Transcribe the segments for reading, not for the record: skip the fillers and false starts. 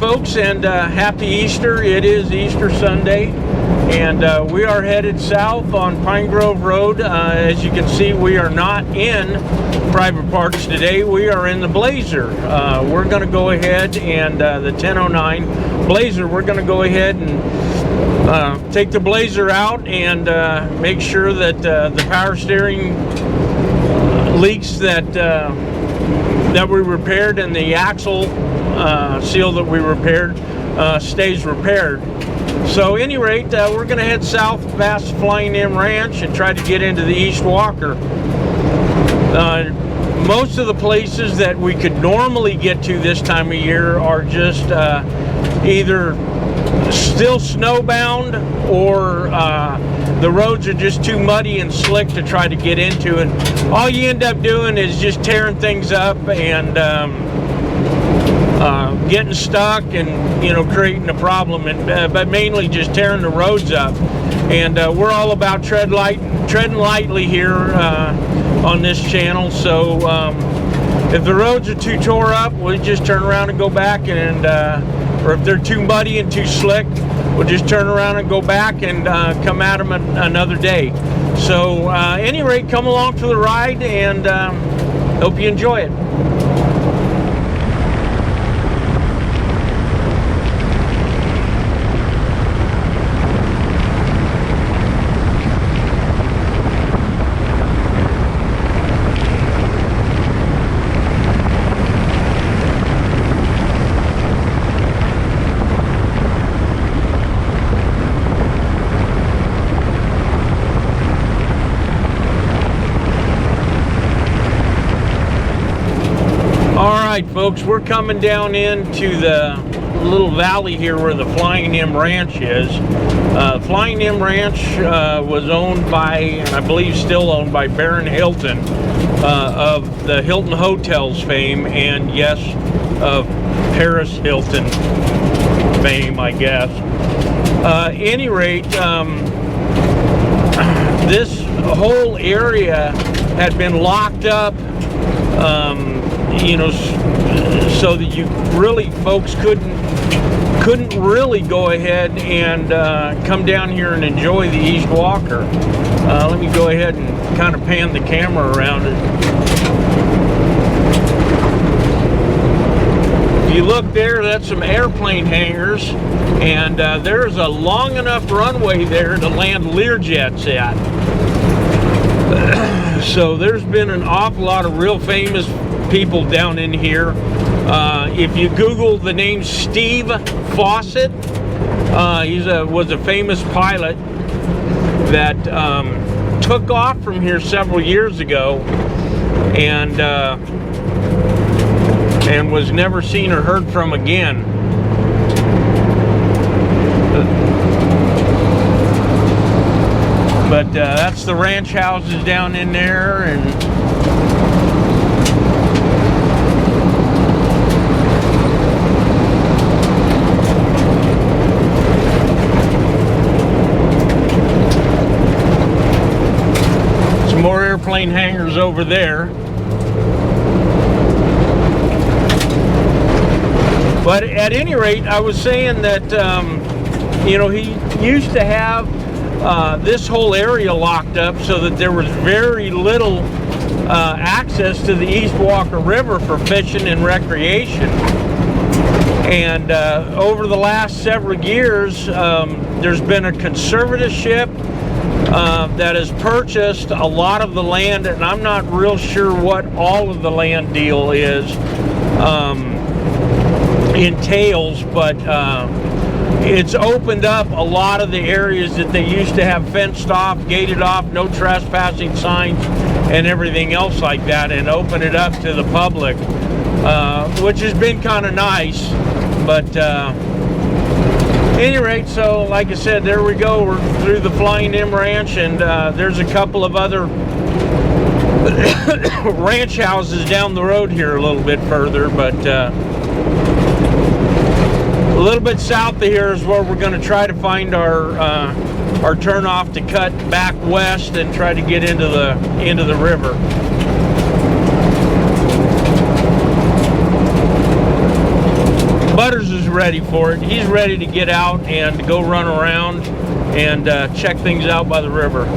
folks, and happy Easter. It is Easter Sunday, and we are headed south on Pine Grove Road. As you can see, we are not in private parks today. We are in the Blazer. We're going to go ahead and the 1009 Blazer, we're going to go ahead and take the Blazer out and make sure that the power steering leaks that we repaired and the axle seal that we repaired stays repaired. So at any rate, we're going to head south past Flying M Ranch and try to get into the East Walker. Most of the places that we could normally get to this time of year are just either still snowbound or the roads are just too muddy and slick to try to get into, and all you end up doing is just tearing things up and getting stuck and, you know, creating a problem, and but mainly just tearing the roads up. And we're all about treading lightly here on this channel. So if the roads are too tore up, we'll just turn around and go back, and or if they're too muddy and too slick, we'll just turn around and go back and come at them another day. So at any rate, come along for the ride, and hope you enjoy it. Alright folks, we're coming down into the little valley here where the Flying M Ranch is. Flying M Ranch was owned by, and I believe still owned by, Baron Hilton of the Hilton Hotels fame, and yes, of Paris Hilton fame, I guess. Any rate, this whole area had been locked up, you know, so that you really, folks couldn't really go ahead and come down here and enjoy the East Walker. Let me go ahead and kind of pan the camera around it. If you look there, that's some airplane hangars, and there's a long enough runway there to land Learjets at. So there's been an awful lot of real famous people down in here. If you Google the name Steve Fossett, he was a famous pilot that took off from here several years ago and was never seen or heard from again. But that's the ranch houses down in there, and more airplane hangars over there. But at any rate, I was saying that you know, he used to have this whole area locked up so that there was very little access to the East Walker River for fishing and recreation. And over the last several years, there's been a conservatorship that has purchased a lot of the land, and I'm not real sure what all of the land deal is entails, but it's opened up a lot of the areas that they used to have fenced off, gated off, no trespassing signs and everything else like that, and open it up to the public, which has been kind of nice. But at any rate, so like I said, there we go. We're through the Flying M Ranch, and there's a couple of other ranch houses down the road here a little bit further, but a little bit south of here is where we're going to try to find our turn off to cut back west and try to get into the river. Butters is ready for it. He's ready to get out and go run around and check things out by the river.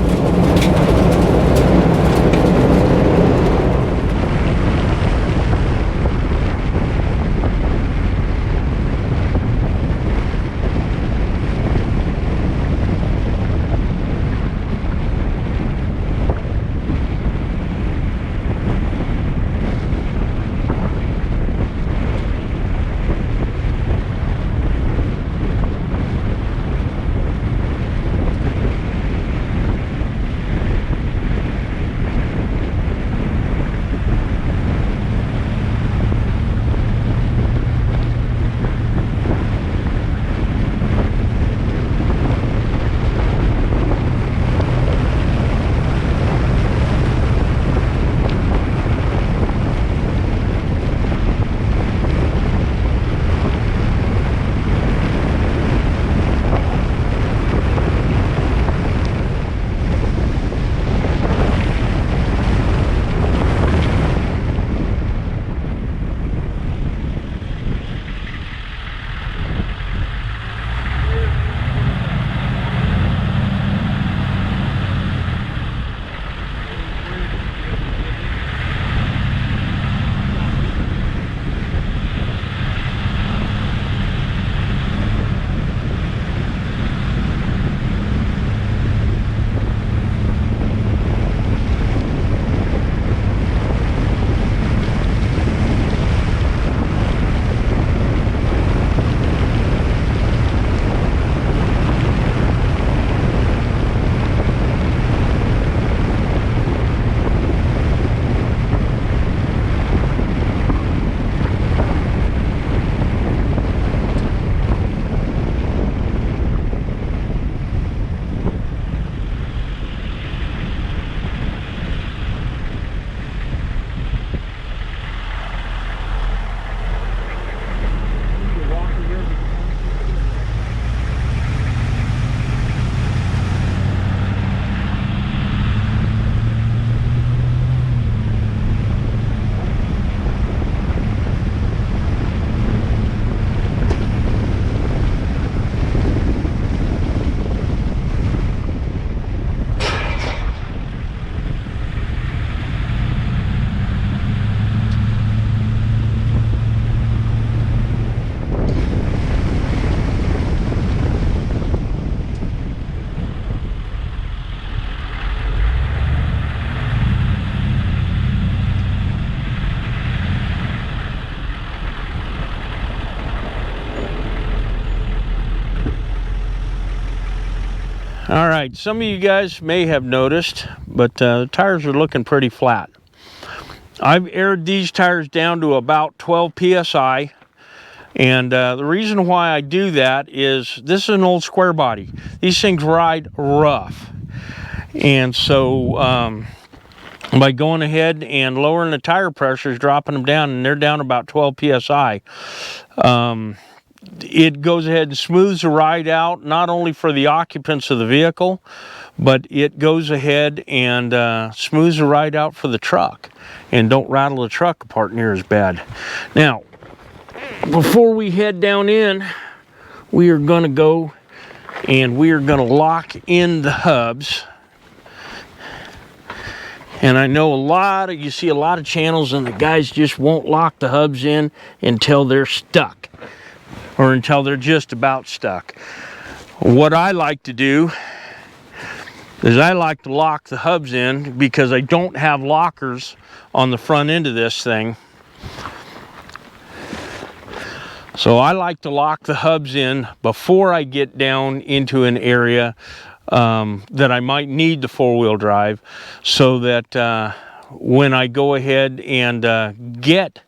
All right, some of you guys may have noticed, but the tires are looking pretty flat. I've aired these tires down to about 12 psi, and the reason why I do that is this is an old square body. These things ride rough, and so by going ahead and lowering the tire pressures, dropping them down, and they're down about 12 psi, it goes ahead and smooths the ride out, not only for the occupants of the vehicle, but it goes ahead and smooths the ride out for the truck and don't rattle the truck apart near as bad. Now, before we head down in, we are going to go and we are going to lock in the hubs. And I know you see a lot of channels and the guys just won't lock the hubs in until they're stuck, or until they're just about stuck. What I like to do is I like to lock the hubs in because I don't have lockers on the front end of this thing. So I like to lock the hubs in before I get down into an area that I might need the four-wheel drive, so that when I go ahead and get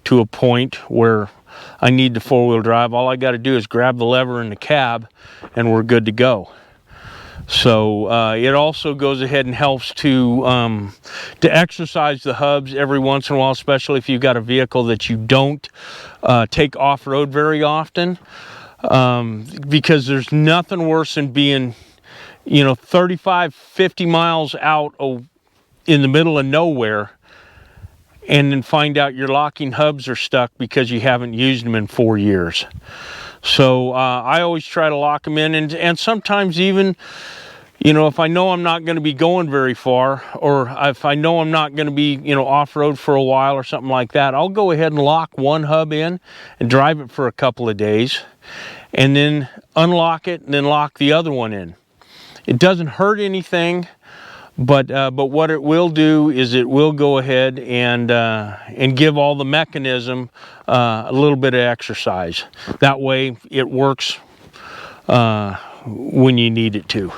to a point where I need the four-wheel drive, all I got to do is grab the lever in the cab and we're good to go. So it also goes ahead and helps to exercise the hubs every once in a while, especially if you've got a vehicle that you don't take off-road very often, because there's nothing worse than being 35, 50 miles out in the middle of nowhere and then find out your locking hubs are stuck because you haven't used them in 4 years. So I always try to lock them in, and sometimes even, you know, if I know I'm not going to be going very far, or if I know I'm not going to be, you know, off-road for a while or something like that, I'll go ahead and lock one hub in and drive it for a couple of days, and then unlock it and then lock the other one in. It doesn't hurt anything, but what it will do is it will go ahead and give all the mechanism a little bit of exercise. That way it works when you need it to.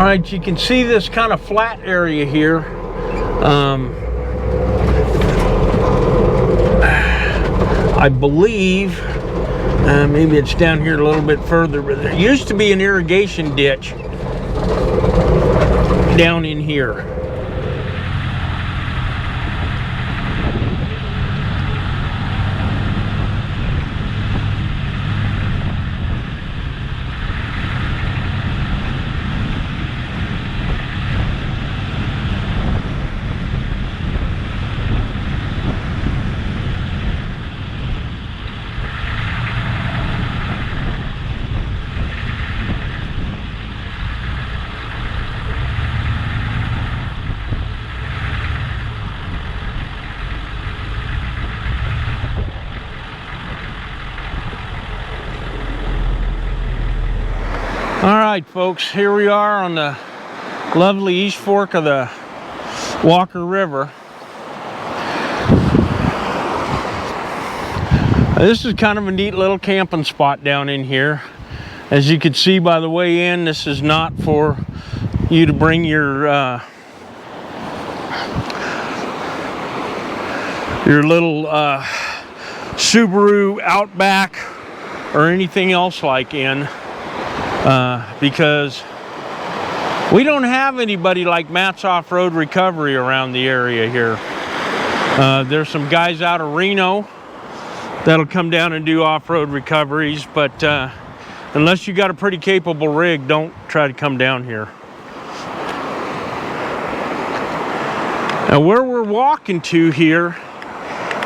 right, you can see this kind of flat area here. I believe maybe it's down here a little bit further, but there used to be an irrigation ditch down in here. All right, folks, here we are on the lovely East Fork of the Walker River. This is kind of a neat little camping spot down in here. As you can see by the way in, this is not for you to bring your little Subaru Outback or anything else like in. Because we don't have anybody like Matt's Off-Road Recovery around the area here. There's some guys out of Reno that'll come down and do off-road recoveries, but unless you got a pretty capable rig, don't try to come down here. Now where we're walking to here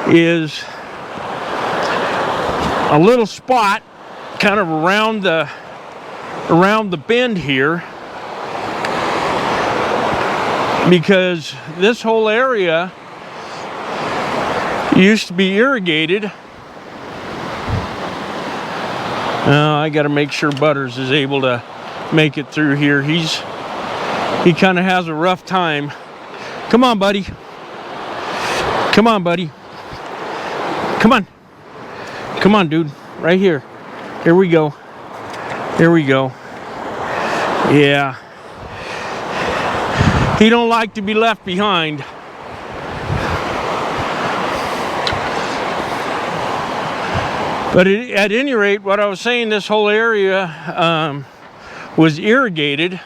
is a little spot kind of around the bend here, because this whole area used to be irrigated. I got to make sure Butters is able to make it through here. He kind of has a rough time. Come on, buddy. Come on, buddy. Come on. Come on, dude. Right here. Here we go. Here we go. Yeah. He don't like to be left behind. But at any rate, what I was saying, this whole area was irrigated.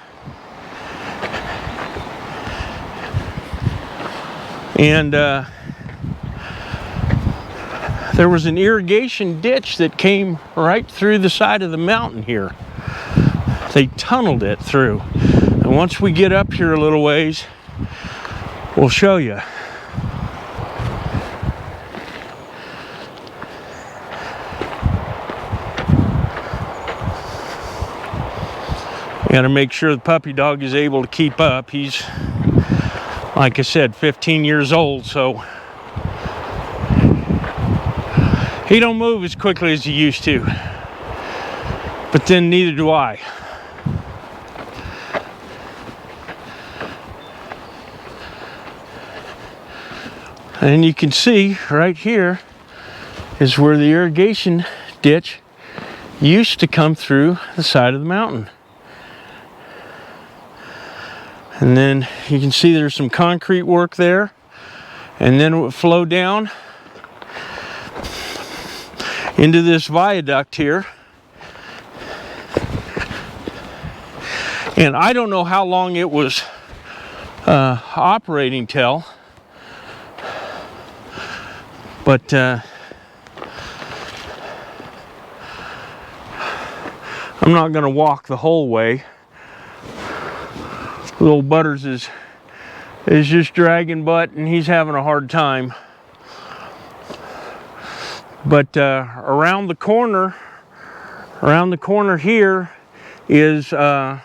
And there was an irrigation ditch that came right through the side of the mountain here. They tunneled it through. And once we get up here a little ways, we'll show you. Got to make sure the puppy dog is able to keep up. He's, like I said, 15 years old, so he don't move as quickly as he used to. But then neither do I. And you can see right here is where the irrigation ditch used to come through the side of the mountain. And then you can see there's some concrete work there, and then it would flow down into this viaduct here. And I don't know how long it was operating till, but I'm not going to walk the whole way. Little Butters is just dragging butt, and he's having a hard time. But around the corner here is a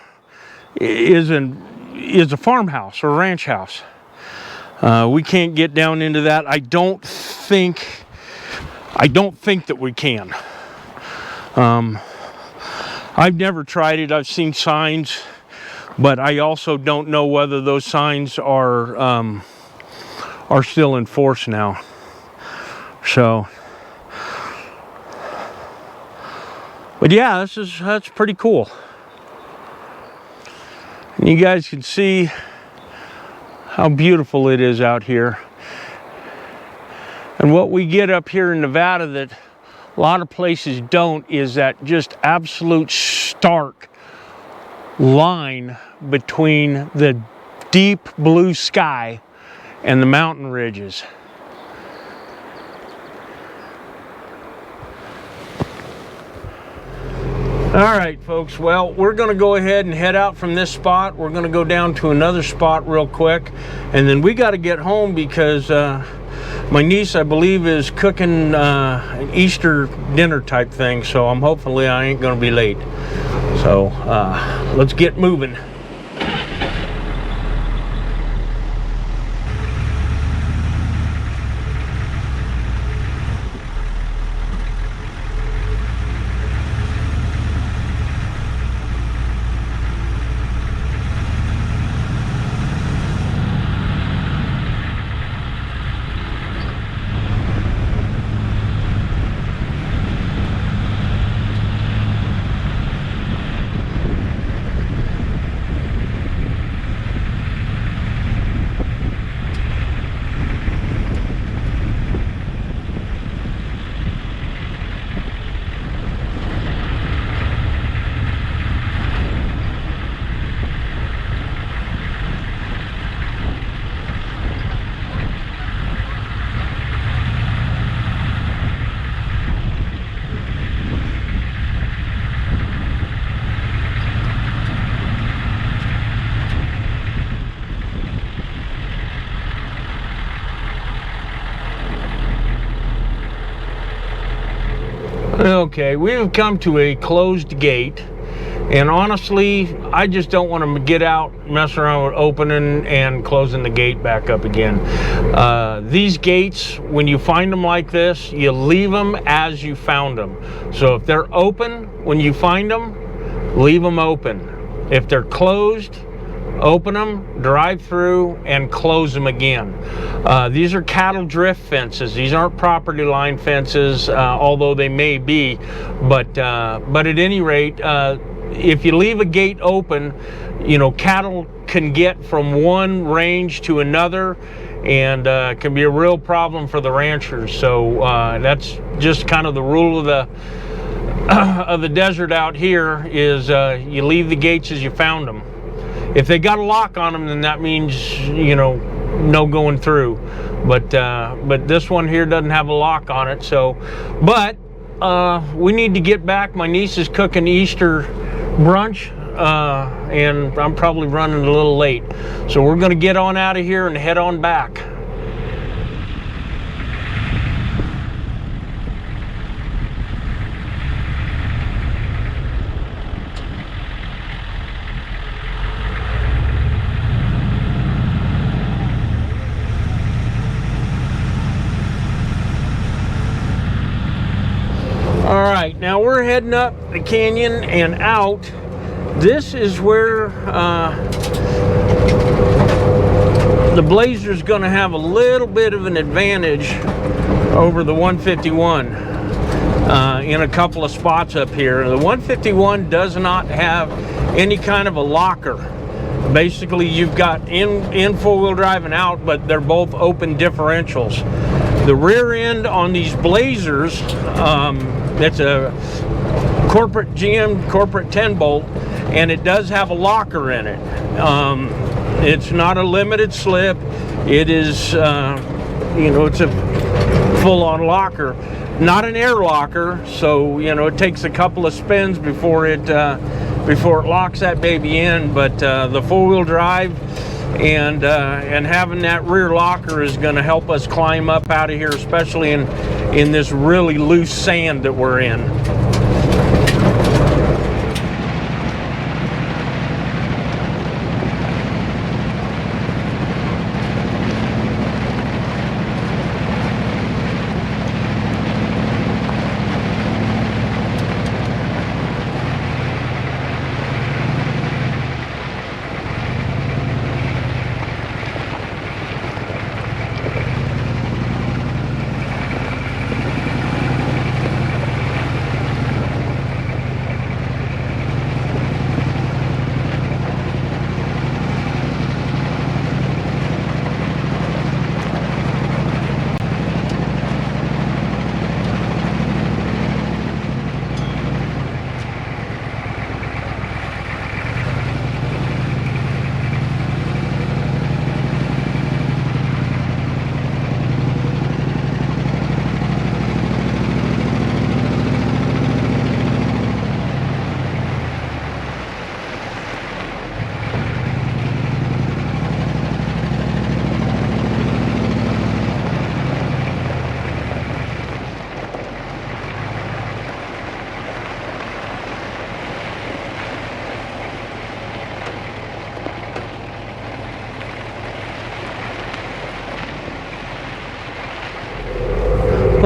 farmhouse or ranch house. We can't get down into that. I don't think that we can. I've never tried it. I've seen signs, but I also don't know whether those signs are still in force now. So, but yeah, that's pretty cool. And you guys can see how beautiful it is out here. And what we get up here in Nevada that a lot of places don't is that just absolute stark line between the deep blue sky and the mountain ridges. All right, folks, well, we're going to go ahead and head out from this spot. We're going to go down to another spot real quick, and then we got to get home because my niece, I believe, is cooking an Easter dinner type thing, so hopefully I ain't going to be late. So let's get moving. Okay, we have come to a closed gate, and honestly, I just don't want to get out, mess around with opening and closing the gate back up again. These gates, when you find them like this, you leave them as you found them. So if they're open when you find them, leave them open. If they're closed, open them, drive through, and close them again. These are cattle drift fences. These aren't property line fences, although they may be. But at any rate, if you leave a gate open, you know, cattle can get from one range to another, and can be a real problem for the ranchers. So that's just kind of the rule of the desert out here, is you leave the gates as you found them. If they got a lock on them, then that means, you know, no going through. But this one here doesn't have a lock on it. So, but we need to get back. My niece is cooking Easter brunch, and I'm probably running a little late. So we're going to get on out of here and head on back. All right, now we're heading up the canyon and out. This is where the Blazer's going to have a little bit of an advantage over the 151 in a couple of spots up here. The 151 does not have any kind of a locker. Basically, you've got in four-wheel drive and out, but they're both open differentials. The rear end on these Blazers, it's a corporate GM corporate 10-bolt, and it does have a locker in it. It's not a limited slip. It is, you know, it's a full-on locker, not an air locker. So, you know, it takes a couple of spins before it locks that baby in. But the four-wheel drive and having that rear locker is going to help us climb up out of here, especially in this really loose sand that we're in.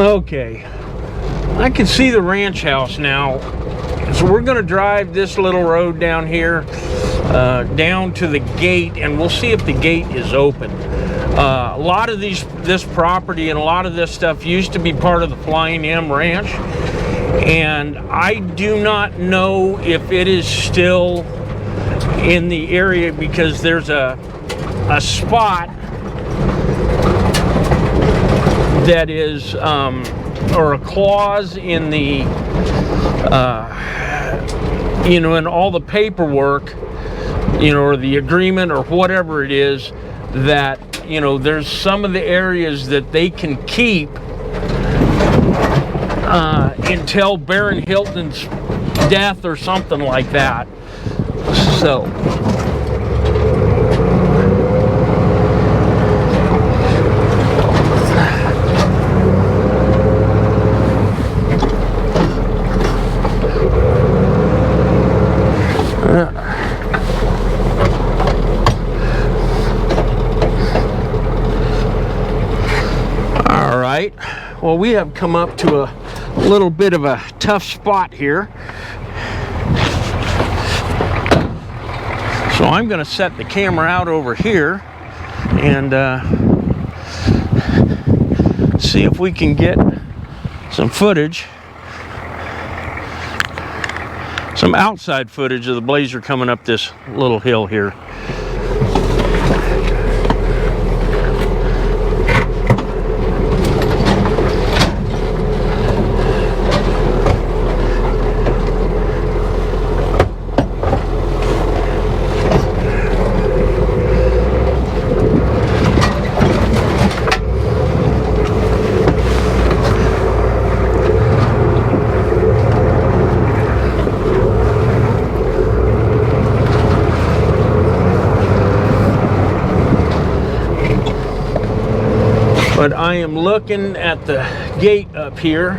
Okay, I can see the ranch house now. So we're going to drive this little road down here down to the gate, and we'll see if the gate is open. A lot of this property and a lot of this stuff used to be part of the Flying M Ranch, and I do not know if it is still in the area, because there's a spot that is or a clause in the you know, in all the paperwork, you know, or the agreement or whatever it is, that, you know, there's some of the areas that they can keep until Baron Hilton's death or something like that. So all right, well, we have come up to a little bit of a tough spot here. So I'm going to set the camera out over here and see if we can get some footage, some outside footage of the Blazer coming up this little hill here. But I am looking at the gate up here,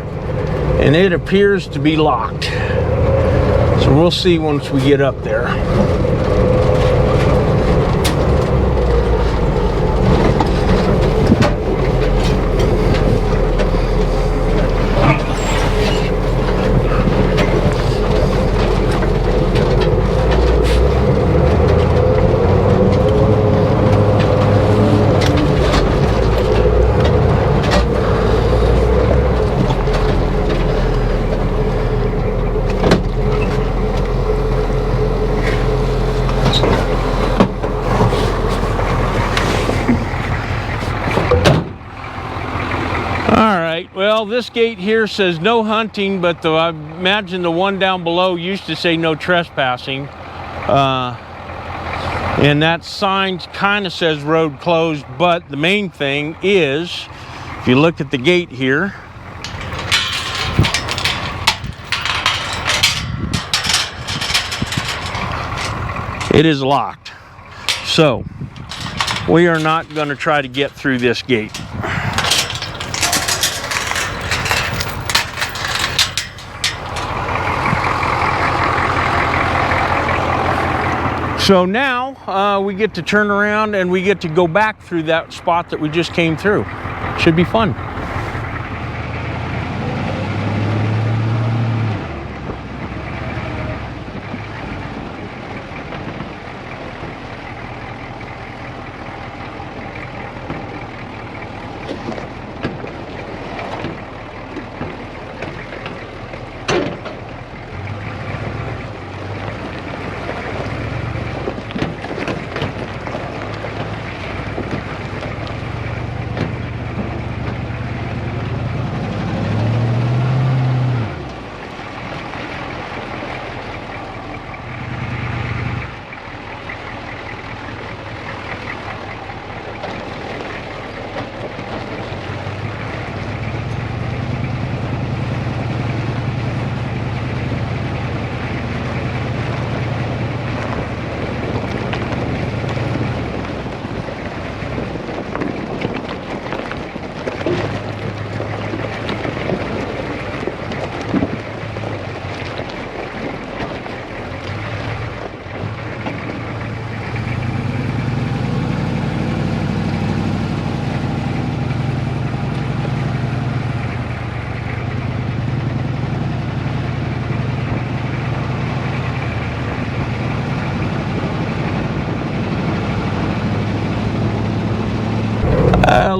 and it appears to be locked. So we'll see once we get up there. Well, this gate here says no hunting, but I imagine the one down below used to say no trespassing. And that sign kind of says road closed, but the main thing is, if you look at the gate here, it is locked. So we are not going to try to get through this gate. So now we get to turn around and we get to go back through that spot that we just came through. Should be fun.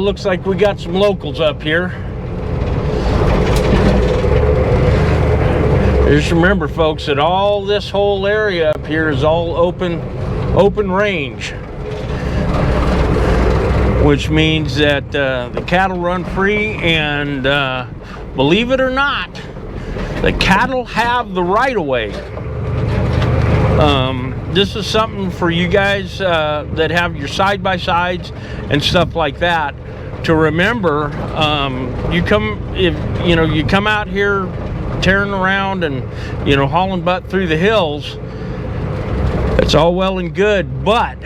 looks like we got some locals up here. Just remember, folks, that all this whole area up here is all open range, which means that the cattle run free, and believe it or not, the cattle have the right of way. This is something for you guys that have your side-by-sides and stuff like that to remember. You come out here tearing around and hauling butt through the hills. It's all well and good, but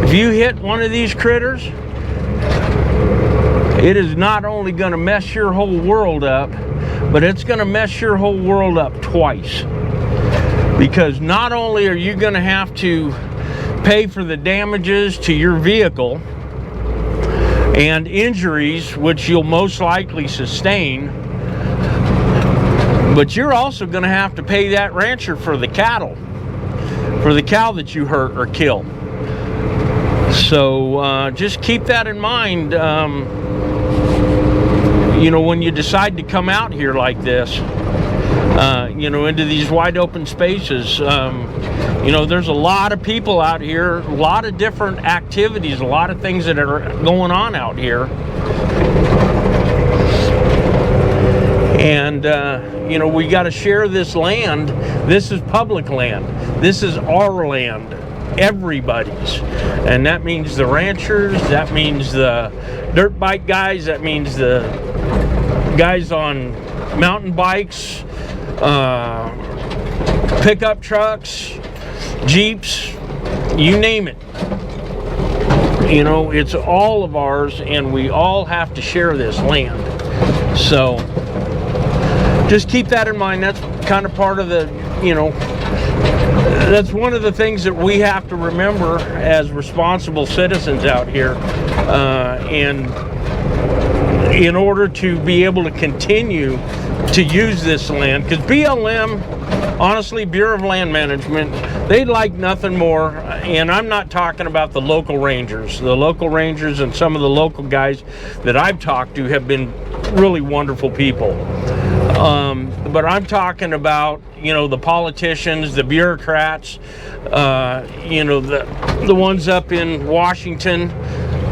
if you hit one of these critters, it is not only going to mess your whole world up, but it's going to mess your whole world up twice. Because not only are you going to have to pay for the damages to your vehicle and injuries, which you'll most likely sustain, but you're also going to have to pay that rancher for the cow that you hurt or kill. So just keep that in mind, when you decide to come out here like this, into these wide open spaces. There's a lot of people out here, a lot of different activities, a lot of things that are going on out here. And, we got to share this land. This is public land. This is our land, everybody's. And that means the ranchers, that means the dirt bike guys, that means the guys on mountain bikes, pickup trucks, Jeeps, you name it. It's all of ours, and we all have to share this land. So just keep that in mind. That's kind of part of the, that's one of the things that we have to remember as responsible citizens out here, and in order to be able to continue to use this land. Because BLM, honestly, Bureau of Land Management, they'd like nothing more, and I'm not talking about the local rangers. The local rangers and some of the local guys that I've talked to have been really wonderful people. But I'm talking about, the politicians, the bureaucrats, the ones up in Washington.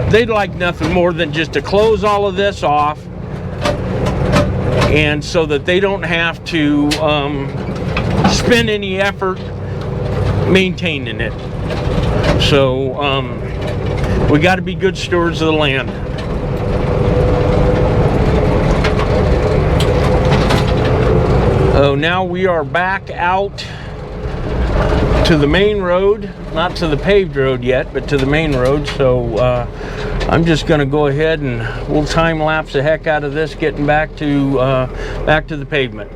They'd like nothing more than just to close all of this off, and so that they don't have to spend any effort maintaining it. So we got to be good stewards of the land. Oh, now we are back out to the main road, not to the paved road yet, but to the main road. So I'm just going to go ahead and we'll time lapse the heck out of this, getting back to the pavement.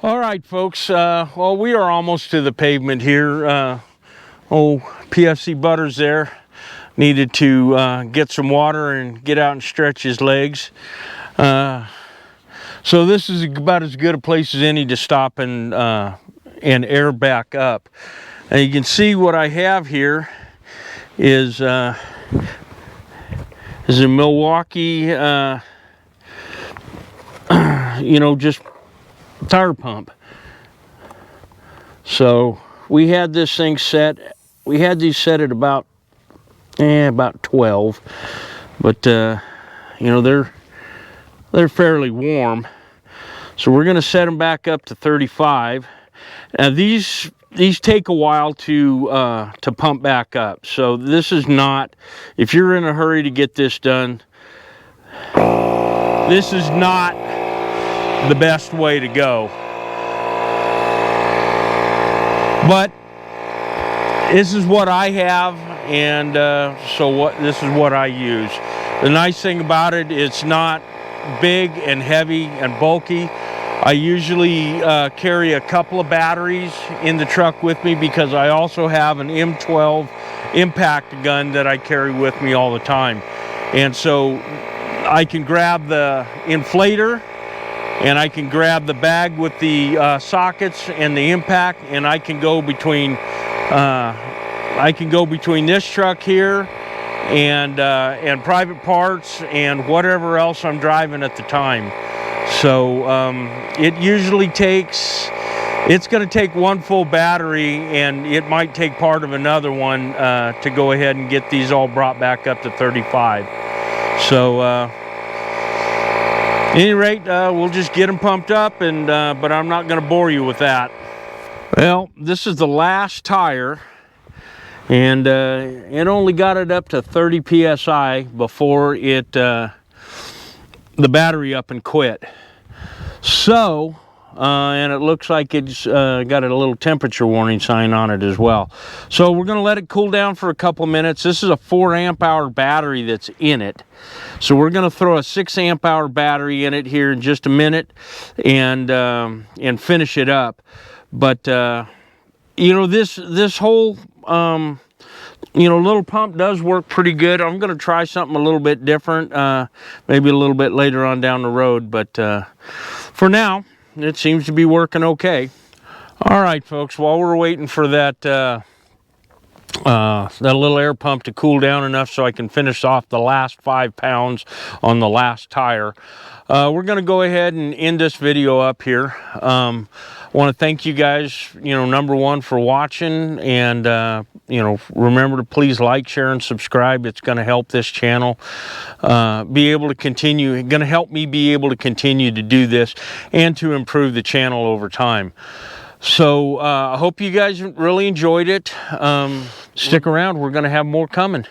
All right, folks. Well, we are almost to the pavement here. PFC Butters there needed to get some water and get out and stretch his legs. So this is about as good a place as any to stop and air back up. And you can see what I have here is a Milwaukee, just tire pump. So we had this thing set. We had these set at about 12, but they're fairly warm. So we're going to set them back up to 35. Now these take a while to pump back up. So this is not, if you're in a hurry to get this done, this is not the best way to go. But this is what I have, and this is what I use. The nice thing about it, it's not big and heavy and bulky. I usually carry a couple of batteries in the truck with me because I also have an M12 impact gun that I carry with me all the time. And so I can grab the inflator and I can grab the bag with the sockets and the impact, and I can go between this truck here and private parts and whatever else I'm driving at the time. So it usually takes, it's going to take one full battery, and it might take part of another one to go ahead and get these all brought back up to 35. So at any rate, we'll just get them pumped up, and but I'm not going to bore you with that. Well, this is the last tire, and it only got it up to 30 psi before it the battery up and quit. So and it looks like it's got a little temperature warning sign on it as well. So we're going to let it cool down for a couple minutes. This is a 4 amp hour battery that's in it, so we're going to throw a 6 amp hour battery in it here in just a minute and finish it up. But this whole little pump does work pretty good. I'm going to try something a little bit different, maybe a little bit later on down the road, but for now it seems to be working okay. All right, folks, while we're waiting for that little air pump to cool down enough so I can finish off the last 5 pounds on the last tire, we're going to go ahead and end this video up here. I want to thank you guys, number one, for watching, and remember to please like, share, and subscribe. It's going to help this channel be able to continue, going to help me be able to continue to do this and to improve the channel over time. So I hope you guys really enjoyed it. Stick around, we're going to have more coming.